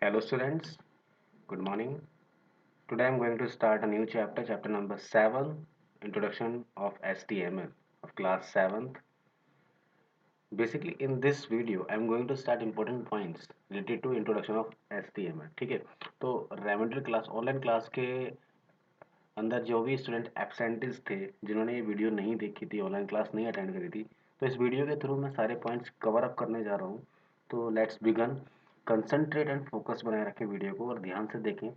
Hello students, good morning. Today I'm going to start a new chapter, chapter number 7, Introduction of HTML of class 7th. Basically in this video I'm going to start important points related to introduction of HTML. ठीक है, तो remedial class online class के अंदर जो भी student absentees थे, जिन्होंने ये वीडियो नहीं देखी थी, ऑनलाइन क्लास नहीं अटेंड करी थी, तो इस वीडियो के थ्रू मैं सारे पॉइंट्स कवर अप करने जा रहा हूँ। तो let's begin. Concentrate and focus बनाए रखें वीडियो को और ध्यान से देखें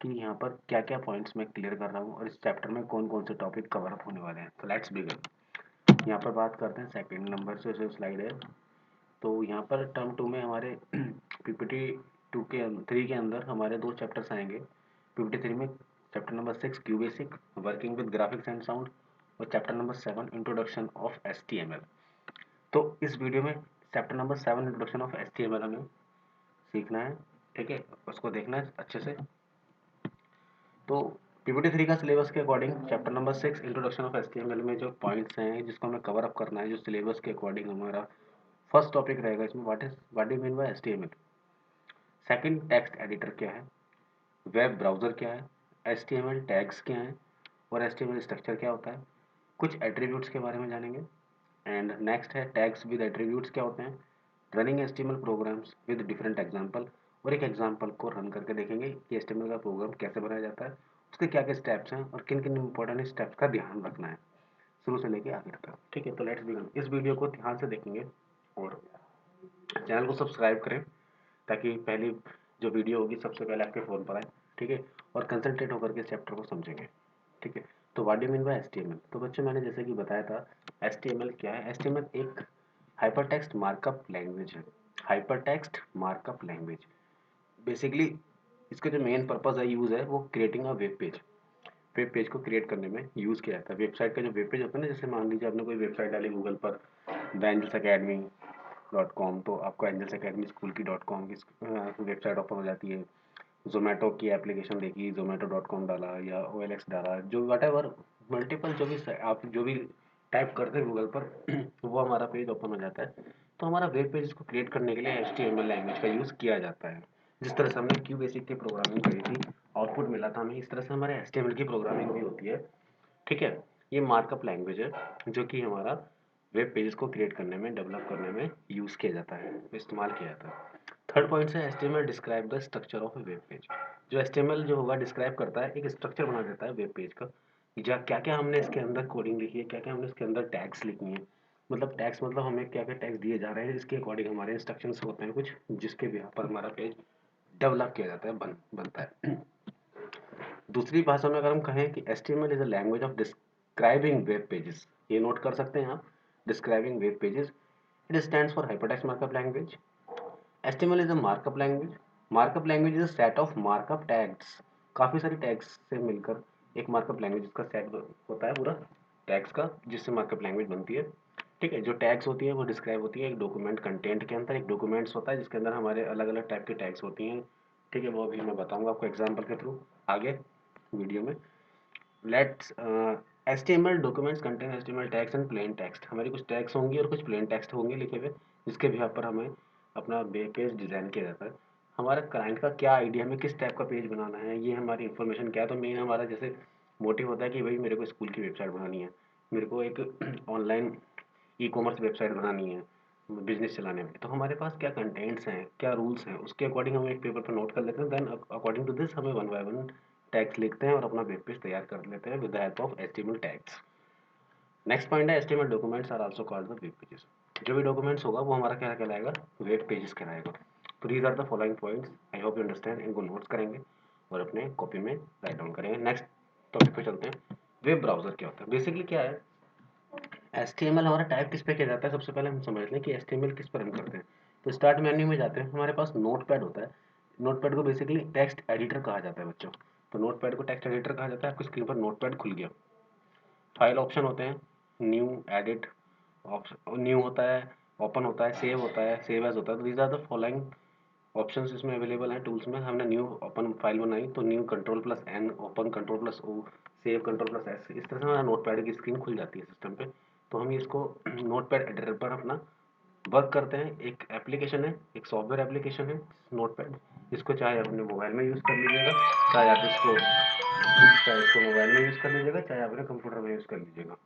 कि यहाँ पर क्या क्या पॉइंट्स मैं क्लियर कर रहा हूँ और इस चैप्टर में कौन कौन से टॉपिक कवर अप होने वाले हैं। तो लेट्स बिगन। यहाँ पर बात करते हैं सेकेंड नंबर से, जो स्लाइड है। तो यहाँ पर टर्म 2 में हमारे पीपीटी 2 के 3 के अंदर हमारे दो चैप्टर्स आएंगे। पीपीटी 3 में chapter number 6 QBasic working with graphics and sound और chapter number 7 introduction of HTML. तो इस वीडियो में chapter number 7 introduction of HTML हमें सीखना है, ठीक है, उसको देखना है अच्छे से। तो पीपीटी 3 का सिलेबस के according chapter number 6 introduction of HTML में जो पॉइंट्स हैं जिसको हमें कवर अप करना है, जो सिलेबस के अकॉर्डिंग हमारा फर्स्ट टॉपिक रहेगा इसमें, what do mean by HTML. Second, text editor क्या है, वेब ब्राउज़र क्या है, एचटीएमएल टैग्स क्या हैं और एचटीएमएल स्ट्रक्चर क्या होता है, कुछ एट्रीब्यूट्स के बारे में जानेंगे। एंड नेक्स्ट है टैग्स विद एट्रीब्यूट्स क्या होते हैं, running HTML programmes with different example, और एक एग्जांपल को रन करके देखेंगे कि एचटीएमएल का प्रोग्राम कैसे बनाया जाता है, उसके क्या क्या स्टेप्स हैं और किन किन इंपॉर्टेंट स्टेप्स का ध्यान रखना है शुरू से लेके आखिर तक। ठीक है, तो लेट्स बिगिन। इस वीडियो को ध्यान से देखेंगे और चैनल को सब्सक्राइब करें ताकि पहली जो वीडियो होगी सबसे पहले आपके फ़ोन पर आए, ठीक है, और कंसंट्रेट होकर के चैप्टर को समझेंगे, ठीक है। तो what do mean by HTML. तो बच्चों मैंने जैसे कि बताया था, एचटीएमएल क्या है। एचटीएमएल एक हाइपरटेक्स्ट मार्कअप लैंग्वेज है। हाइपरटेक्स्ट मार्कअप लैंग्वेज बेसिकली इसका जो मेन पर्पज़ है, यूज़ है, वो creating a web page. Web page को क्रिएट करने में यूज़ किया जाता है। वेबसाइट का जो वेब पेज होता है ना, जैसे मान लीजिए आपने कोई वेबसाइट डाली गूगल पर, द एंजल्स अकेडमी .com, तो आपको एंजल्स अकेडमी स्कूल की .com की वेबसाइट ओपन हो जाती है। जोमेटो की एप्लीकेशन देखी, zomato.com डाला या OLX डाला, जो वटेवर मल्टीपल जो भी आप जो भी टाइप करते हैं गूगल पर वो हमारा पेज ओपन हो जाता है। तो हमारा वेब पेज को क्रिएट करने के लिए HTML लैंग्वेज का यूज़ किया जाता है। जिस तरह से हमने क्यू बेसिक की प्रोग्रामिंग करी थी, आउटपुट मिला था हमें, इस तरह से हमारे HTML की प्रोग्रामिंग भी होती है, ठीक है। ये मार्कअप लैंग्वेज है जो कि हमारा वेब पेजेस को क्रिएट करने में, डेवलप करने में यूज़ किया जाता है, इस्तेमाल किया जाता है। थर्ड पॉइंट है HTML describe the structure of A web page. जो एचटीएमएल जो होगा डिस्क्राइब करता है, एक स्ट्रक्चर बना देता है वेब पेज का, क्या क्या हमने इसके अंदर कोडिंग लिखी है, क्या क्या हमने इसके अंदर टैग्स लिखी हैं। मतलब टैग्स मतलब हमें क्या क्या टैग्स दिए जा रहे हैं, इसके अकॉर्डिंग हमारे इंस्ट्रक्शंस होते हैं कुछ, जिसके भी पर हमारा पेज डेवलप किया जाता है, बनता है। दूसरी भाषा में अगर हम कहें कि HTML is a language of describing web pages, ये नोट कर सकते हैं आप, describing web pages. It stands for hypertext markup language. HTML is a markup language. Markup language is a set of markup tags. काफ़ी सारी tags से मिलकर एक मार्कअप लैंग्वेज का सेट होता है पूरा टैग्स का, जिससे मार्कअप लैंग्वेज बनती है, ठीक है। जो टैग्स होती है वो डिस्क्राइब होती है एक डॉक्यूमेंट कंटेंट के अंदर। एक डॉक्यूमेंट्स होता है जिसके अंदर हमारे अलग अलग टाइप के टैग्स होती हैं, ठीक है, वो अभी मैं बताऊंगा आपको एग्जांपल के थ्रू आगे वीडियो में। Let's HTML documents contain HTML tags and plain text. हमारी कुछ टैग्स होंगी और कुछ प्लेन टेक्स्ट होंगे लिखे हुए, जिसके भी पर हमें अपना वेब पेज डिज़ाइन किया जाता है। हमारा क्लाइंट का क्या आइडिया, हमें किस टाइप का पेज बनाना है, ये हमारी इन्फॉर्मेशन क्या है। तो मेन हमारा जैसे मोटिव होता है कि भाई मेरे को स्कूल की वेबसाइट बनानी है, मेरे को एक ऑनलाइन ई कॉमर्स वेबसाइट बनानी है बिजनेस चलाने में, तो हमारे पास क्या कंटेंट्स हैं, क्या रूल्स हैं, उसके अकॉर्डिंग हम एक पेपर पर नोट कर लेते हैं। देन अकॉर्डिंग टू दिस हमें वन बाय वन टैग्स लिखते हैं और अपना वेब पेज तैयार कर लेते हैं with the help of HTML tags. Next point है HTML documents are also called the web pages. जो भी डॉक्यूमेंट्स होगा वो हमारा क्या कहलाएगा, वेब पेजेस कहलाएगा। तो these are the following points, I hope you understand. इनको नोट्स करेंगे और अपने कॉपी में राइट डाउन करेंगे। नेक्स्ट टॉपिक पे चलते हैं। वेब ब्राउजर क्या होता है, बेसिकली क्या है। HTML हमारा टाइप किस पे किया जाता है, सबसे पहले हम समझ लें कि HTML किस पर हम करते हैं। तो स्टार्ट मेन्यू में जाते हैं, हमारे पास नोटपैड होता है। नोटपैड को बेसिकली टेक्स्ट एडिटर कहा जाता है बच्चों। तो नोटपैड को टेक्स्ट एडिटर कहा जाता है। आपकी स्क्रीन पर नोटपैड खुल गया। फाइल ऑप्शन होते हैं, न्यू, एडिट ऑप्शन, न्यू होता है, ओपन होता है, सेव होता है, सेव एज होता है। तो these are the following options इसमें अवेलेबल हैं टूल्स में। हमने न्यू ओपन फाइल बनाई तो new Ctrl+N, open Ctrl+O, save Ctrl+S, इस तरह से हमारा नोटपैड की स्क्रीन खुल जाती है सिस्टम पे। तो हम इसको नोटपैड एडिटर पर अपना वर्क करते हैं। एक एप्लीकेशन है, एक सॉफ्टवेयर एप्लीकेशन है नोटपैड, इसको चाहे अपने मोबाइल में यूज़ कर लीजिएगा, चाहे आप इसको मोबाइल में यूज़ कर लीजिएगा, चाहे आप अपने कंप्यूटर में यूज़ कर लीजिएगा।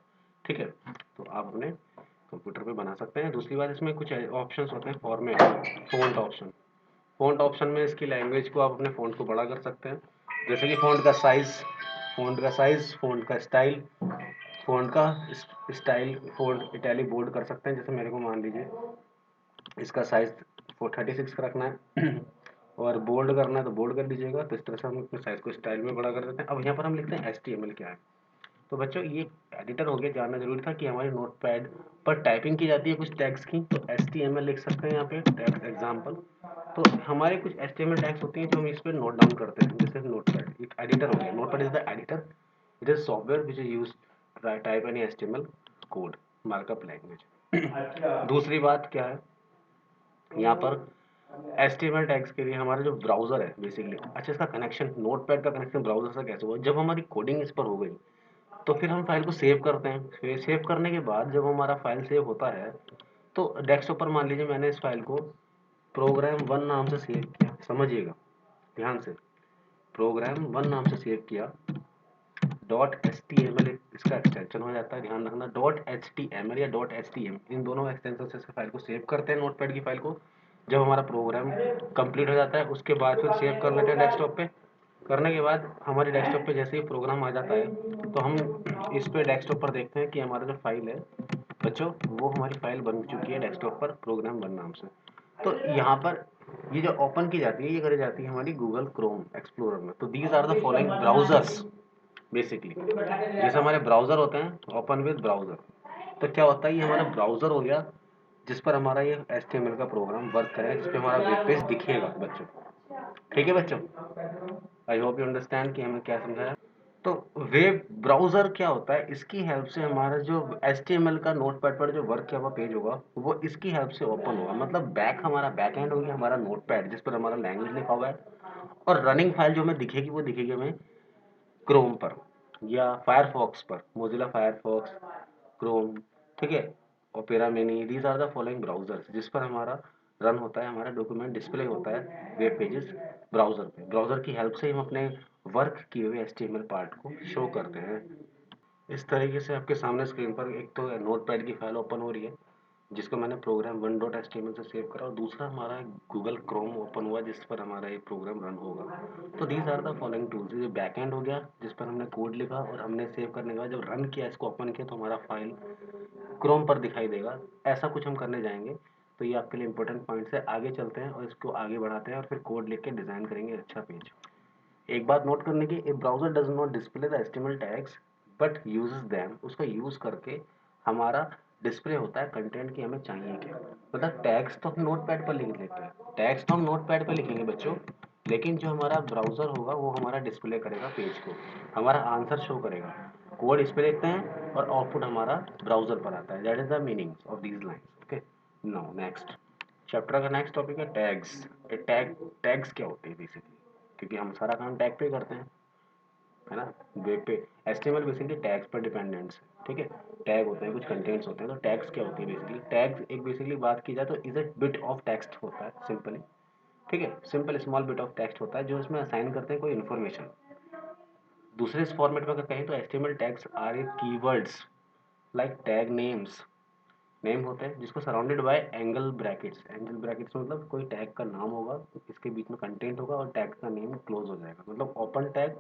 ठीक है, तो आप अपने कंप्यूटर पे बना सकते हैं। दूसरी बात, इसमें कुछ ऑप्शंस होते हैं, format, font option. Font option में इसकी लैंग्वेज को आप अपने फ़ॉन्ट को बड़ा कर सकते हैं, जैसे कि फ़ॉन्ट का साइज़, फ़ॉन्ट का स्टाइल, फ़ॉन्ट का स्टाइल, फ़ॉन्ट इटैलिक बोल्ड कर सकते हैं। जैसे मेरे को मान लीजिए इसका साइज़ 36 का रखना है और बोल्ड करना है तो बोल्ड कर लीजिएगा। तो इस तरह से हम अपने साइज़ को स्टाइल में बड़ा कर देते हैं। अब यहाँ पर हम लिखते हैं HTML क्या है। तो बच्चों ये एडिटर हो गया, जानना जरूरी था कि हमारे नोटपैड पर टाइपिंग की जाती है कुछ टैग्स की, तो HTML लिख सकते हैं यहाँ पे टैग एग्जाम्पल। तो हमारे कुछ HTML टैग्स होती हैं जो हम इस पर नोट डाउन करते हैं, जैसे नोटपैड एक एडिटर हो गया। Notepad is the editor, it is software which is use type any HTML code, markup language. दूसरी बात क्या है यहाँ पर, HTML टैग्स के लिए हमारा जो ब्राउजर है बेसिकली, अच्छा इसका कनेक्शन, नोटपैड का कनेक्शन ब्राउजर से कैसे हुआ, जब हमारी कोडिंग इस पर हो गई तो फिर हम फाइल को सेव करते हैं। फिर सेव करने के बाद जब हमारा फाइल सेव होता है तो डेस्कटॉप पर मान लीजिए मैंने इस फाइल को program1 नाम से सेव किया, समझिएगा ध्यान से, program1 नाम से सेव किया। .html इसका एक्सटेंशन हो जाता है, ध्यान रखना। .html या .htm इन दोनों एक्सटेंशन से फाइल को सेव करते हैं, नोटपैड की फाइल को। जब हमारा प्रोग्राम कंप्लीट हो जाता है उसके बाद फिर सेव कर लेते हैं डेस्कटॉप पे। करने के बाद हमारे डेस्कटॉप पे जैसे ही प्रोग्राम आ जाता है तो हम इस पे डेस्कटॉप पर देखते हैं कि हमारा जो फाइल है बच्चों वो हमारी फाइल बन चुकी है डेस्कटॉप पर program1 नाम से। तो यहाँ पर ये जो ओपन की जाती है ये करी जाती है हमारी गूगल क्रोम एक्सप्लोरर में। तो these are the following browsers basically, जैसे हमारे ब्राउजर होते हैं ओपन विद ब्राउजर। तो क्या होता है, ये हमारा ब्राउजर हो गया जिस पर हमारा ये HTML का प्रोग्राम वर्क करेगा, जिस पे हमारा वेब पेज दिखेगा बच्चों। ठीक है बच्चों, आई होप यू अंडरस्टैंड कि हमें क्या समझाया। तो वेब ब्राउजर क्या होता है, इसकी हेल्प से हमारा जो HTML का नोटपैड पर जो वर्क किया हुआ पेज होगा वो इसकी हेल्प से ओपन होगा। मतलब बैक हमारा बैक एंड हो गया हमारा नोटपैड जिस पर हमारा लैंग्वेज लिखा हुआ है, और रनिंग फाइल जो हमें दिखेगी वो दिखेगी हमें क्रोम पर या फायरफॉक्स पर, मोजिला फायरफॉक्स, क्रोम, ठीक है, Opera Mini, these are the following browsers जिस पर हमारा रन होता है, हमारा डॉक्यूमेंट डिस्प्ले होता है वेब पेजेस ब्राउजर पे। ब्राउजर की हेल्प से हम अपने वर्क किए हुए HTML पार्ट को शो करते हैं। इस तरीके से आपके सामने स्क्रीन पर एक तो नोटपैड की फाइल ओपन हो रही है जिसको मैंने program1.html से सेव करा, और दूसरा हमारा गूगल क्रोम ओपन हुआ जिस पर हमारा ये प्रोग्राम रन होगा। तो these are the following tools. ये बैक एंड हो गया जिस पर हमने कोड लिखा और हमने सेव करने के बाद जब रन किया, इसको ओपन किया, तो हमारा फाइल क्रोम पर दिखाई देगा। ऐसा कुछ हम करने जाएंगे। तो ये आपके लिए इंपॉर्टेंट पॉइंट्स है। आगे चलते हैं और इसको आगे बढ़ाते हैं और फिर कोड लिख के डिज़ाइन करेंगे अच्छा पेज। एक बात नोट करने की, ए browser does not display the HTML tags but uses them. उसका यूज करके हमारा डिस्प्ले होता है कंटेंट की हमें चाहिए क्या। मतलब टैग्स तो हम नोटपैड पर लिख लेते हैं, टैग्स तो हम नोटपैड पर लिखेंगे बच्चों, लेकिन जो हमारा ब्राउजर होगा वो हमारा डिस्प्ले करेगा पेज को, हमारा आंसर शो करेगा। कोड इस पे लिखते हैं और आउटपुट हमारा ब्राउजर पर आता है। That is the meaning of these lines. Okay, now next chapter का नेक्स्ट टॉपिक है टैग्स। टैग्स क्या होते हैं बेसिकली, क्योंकि हम सारा काम टैग पे करते हैं, है ना, वेब पे। HTML बेसिकली टैग्स पर डिपेंडेंट्स है, ठीक है। टैग होते हैं, कुछ कंटेंट्स होते हैं। तो टैग्स क्या होती है बेसिकली, टैग्स एक बेसिकली बात की जाए तो is a bit of text होता है सिंपली, ठीक है, simple small bit of text होता है जो इसमें असाइन करते हैं कोई इन्फॉर्मेशन। दूसरे इस फॉर्मेट में अगर कहें तो HTML tags are a keywords like tag names. Name होते हैं जिसको surrounded by angle brackets. Angle brackets मतलब कोई टैग का नाम होगा, इसके बीच में कंटेंट होगा और टैग का नेम क्लोज हो जाएगा। मतलब ओपन टैग,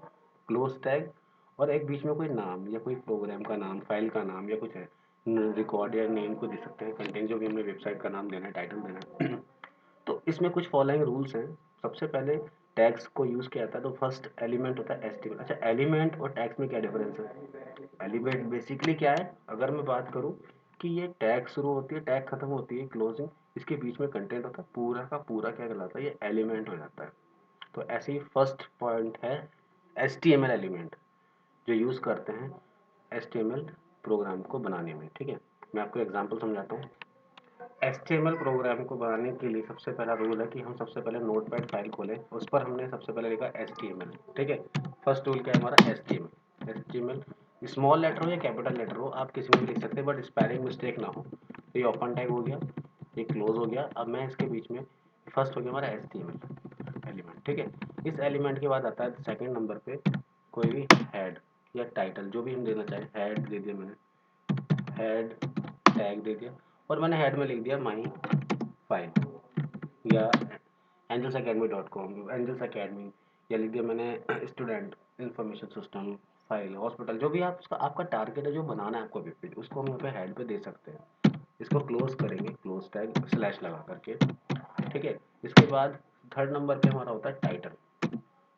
क्लोज टैग, और एक बीच में कोई नाम या कोई प्रोग्राम का नाम, फाइल का नाम या कुछ है, रिकॉर्ड या नेम को दे सकते हैं, कंटेंट जो भी हमें वेबसाइट का नाम देना है, टाइटल देना है। तो इसमें कुछ फॉलोइंग रूल्स हैं। सबसे पहले टैग्स को यूज किया जाता है तो फर्स्ट एलिमेंट होता है HTML। अच्छा, एलिमेंट और टैग्स में क्या डिफरेंस है। एलिमेंट बेसिकली क्या है, अगर मैं बात करूं कि ये टैग शुरू होती है, टैग खत्म होती है क्लोजिंग, इसके बीच में कंटेंट होता है, पूरा का पूरा क्या कहलाता है, ये एलिमेंट हो जाता है। तो ऐसे ही फर्स्ट पॉइंट है HTML एलिमेंट जो यूज करते हैं HTML प्रोग्राम को बनाने में, ठीक है। मैं आपको एग्जांपल समझाता हूँ। HTML प्रोग्राम को बनाने के लिए सबसे पहला रूल है कि हम सबसे पहले नोटपैड फाइल खोलें, उस पर हमने सबसे पहले लिखा HTML, ठीक है। फर्स्ट टूल क्या है हमारा HTML स्मॉल लेटर हो या कैपिटल लेटर हो आप किसी में भी लिख सकते हैं, बट स्पेलिंग मिस्टेक ना हो। तो ये ओपन टैग हो गया, ये क्लोज हो गया। अब मैं इसके बीच में फर्स्ट हो गया हमारा HTML एलिमेंट, ठीक है। इस एलिमेंट के बाद आता है सेकंड नंबर पे कोई भी हेड या टाइटल, जो भी हम देना चाहें। हेड दे दिया मैंने, हेड टैग दे दिया, और मैंने हेड में लिख दिया माई फाइल या angelsacademy.com, एंजल्स अकेडमी, या लिख दिया मैंने student information system file hospital, जो भी आप उसका आपका टारगेट है जो बनाना है आपको वेब पेज, उसको हम यहाँ पे हेड पे दे सकते हैं। इसको क्लोज करेंगे, क्लोज टैग स्लैश लगा करके, ठीक है। इसके बाद थर्ड नंबर पे हमारा होता है टाइटल,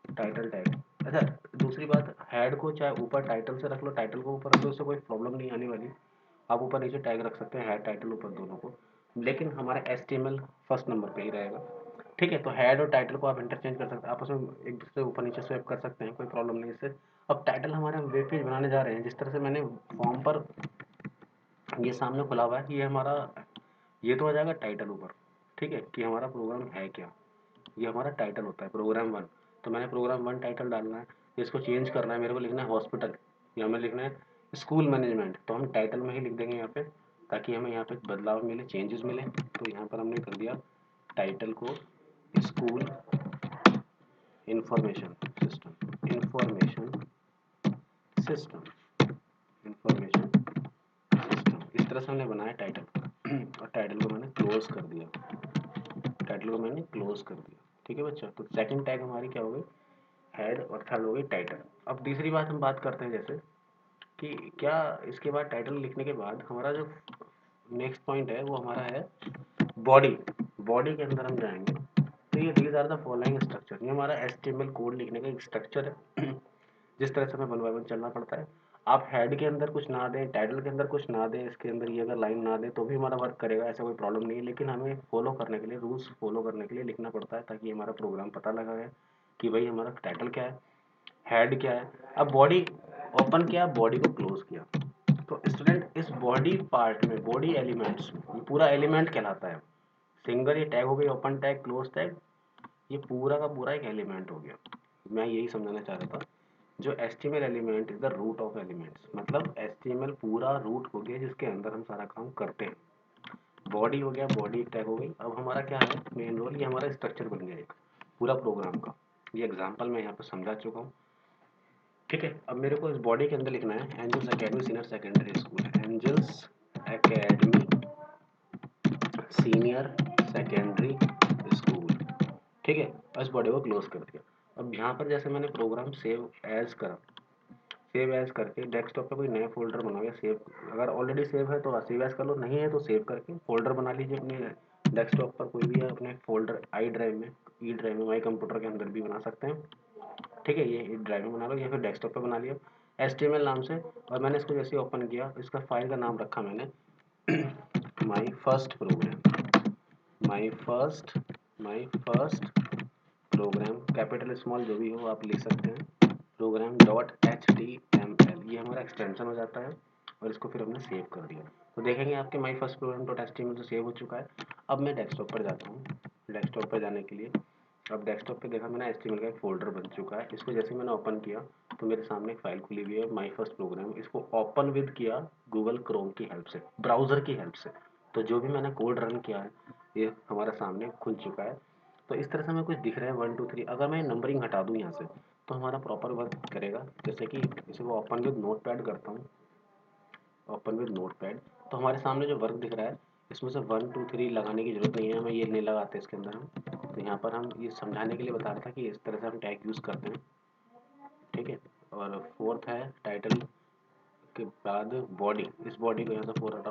टाइटल टैग। अच्छा, दूसरी बात, हेड को चाहे ऊपर टाइटल से रख लो, टाइटल को ऊपर रख लो, उससे कोई प्रॉब्लम नहीं आने वाली। आप ऊपर नीचे टैग रख सकते हैं, हेड टाइटल ऊपर दोनों को, लेकिन हमारा HTML फर्स्ट नंबर पे ही रहेगा, ठीक है। तो हेड और टाइटल को आप इंटरचेंज कर सकते हैं, आपस में एक दूसरे ऊपर नीचे स्वैप कर सकते हैं, कोई प्रॉब्लम नहीं इससे। अब टाइटल हमारे वेब पेज बनाने जा रहे हैं, जिस तरह से मैंने फॉर्म पर ये सामने खुला हुआ है कि ये हमारा, ये तो आ जाएगा टाइटल ऊपर, ठीक है, कि हमारा प्रोग्राम है क्या। ये हमारा टाइटल होता है प्रोग्राम 1, तो मैंने प्रोग्राम 1 टाइटल डालना है, इसको चेंज करना है, मेरे को लिखना है हॉस्पिटल या हमें लिखना है स्कूल मैनेजमेंट, तो हम टाइटल में ही लिख देंगे यहाँ पे, ताकि हमें यहाँ पे बदलाव मिले, चेंजेस मिले। तो यहाँ पर हमने कर दिया टाइटल को school information system, information system, information system, इस तरह से हमने बनाया टाइटल और टाइटल को मैंने क्लोज कर दिया, टाइटल को मैंने क्लोज कर दिया, ठीक है बच्चा। तो सेकंड टैग हमारी क्या हो गई, हेड, और थर्ड हो गई टाइटल। अब तीसरी बात हम बात करते हैं, जैसे कि क्या इसके बाद टाइटल लिखने के बाद हमारा जो नेक्स्ट पॉइंट है वो हमारा है बॉडी। बॉडी के अंदर हम जाएंगे, तो ये these are the following structure, ये हमारा HTML कोड लिखने का एक स्ट्रक्चर है जिस तरह से हमें 1 बाय 1 चलना पड़ता है। आप हेड के अंदर कुछ ना दें, टाइटल के अंदर कुछ ना दें, इसके अंदर ये अगर लाइन ना दें तो भी हमारा वर्क करेगा, ऐसा कोई प्रॉब्लम नहीं है, लेकिन हमें फॉलो करने के लिए, रूल्स फॉलो करने के लिए लिखना पड़ता है, ताकि हमारा प्रोग्राम पता लगा है कि भाई हमारा टाइटल क्या है, हेड क्या है। अब बॉडी ओपन किया, बॉडी को क्लोज किया, तो स्टूडेंट इस बॉडी पार्ट में, बॉडी एलिमेंट्स में, ये पूरा एलिमेंट कहलाता है। सिंगल ये टैग हो गई, ओपन टैग, क्लोज टैग, ये पूरा का पूरा एक एलिमेंट हो गया। मैं यही समझाना चाह रहा था, जो HTML element is the root of elements, मतलब HTML पूरा रूट हो गया जिसके अंदर हम सारा काम करते हैं। बॉडी हो गया, बॉडी एक टैग हो गई। अब हमारा क्या है मेन रोल, ये हमारा स्ट्रक्चर बन गया एक पूरा प्रोग्राम का। ये एग्जांपल मैं यहाँ पर समझा चुका हूँ, ठीक है। अब मेरे को इस बॉडी के अंदर लिखना है Angels Academy Senior Secondary School, Angels Academy Senior Secondary School, ठीक है। इस बॉडी को क्लोज कर दिया। अब यहाँ पर जैसे मैंने प्रोग्राम सेव एज करा, सेव एज करके डेस्कटॉप पे कोई नया फोल्डर बनाओ, या सेव, अगर ऑलरेडी सेव है तो सेव एज कर लो, नहीं है तो सेव करके फोल्डर बना लीजिए अपने डेस्कटॉप पर, कोई भी है अपने फोल्डर, आई ड्राइव में, ई ड्राइव में, माई कंप्यूटर के अंदर भी बना सकते हैं, ठीक है। ये ड्राइव में बना लो या फिर डेस्कटॉप पे बना लिया HTML नाम से। और मैंने इसको जैसे ओपन किया, इसका फाइल का नाम रखा मैंने my first program, my first, my first program, capital small जो भी हो आप लिख सकते हैं, प्रोग्राम डॉट HTML, ये हमारा एक्सटेंशन हो जाता है, और इसको फिर हमने सेव कर दिया। तो देखेंगे आपके my first program dot HTML तो सेव हो चुका है। अब मैं डेस्कटॉप पर जाता हूँ, डेस्कटॉप पर जाने के लिए, अब डेस्कटॉप पे देखा मैंने HTML का एक फोल्डर बन चुका है। इसको जैसे मैंने ओपन किया तो मेरे सामने एक फाइल खुली हुई है माई फर्स्ट प्रोग्राम, इसको ओपन विद किया गूगल क्रोम की हेल्प से, ब्राउज़र की हेल्प से। तो जो भी मैंने कोड रन किया है ये हमारे सामने खुल चुका है। तो इस तरह से हमें कुछ दिख रहा है 1 2 3। अगर मैं नंबरिंग हटा दूँ यहाँ से तो हमारा प्रॉपर वर्क करेगा। जैसे कि इसे वो ओपन विद नोट पैड करता हूँ, ओपन विद नोट पैड, तो हमारे सामने जो वर्क दिख रहा है इसमें से 1 2 3 लगाने की जरूरत नहीं है, हमें ये नहीं लगाते इसके अंदर हम। तो यहाँ पर हम ये समझाने के लिए बता रहा था कि इस तरह से हम टैग यूज़ करते हैं, ठीक है। और फोर्थ है टाइटल के बाद बॉडी, इस बॉडी को यहाँ से 4 हटा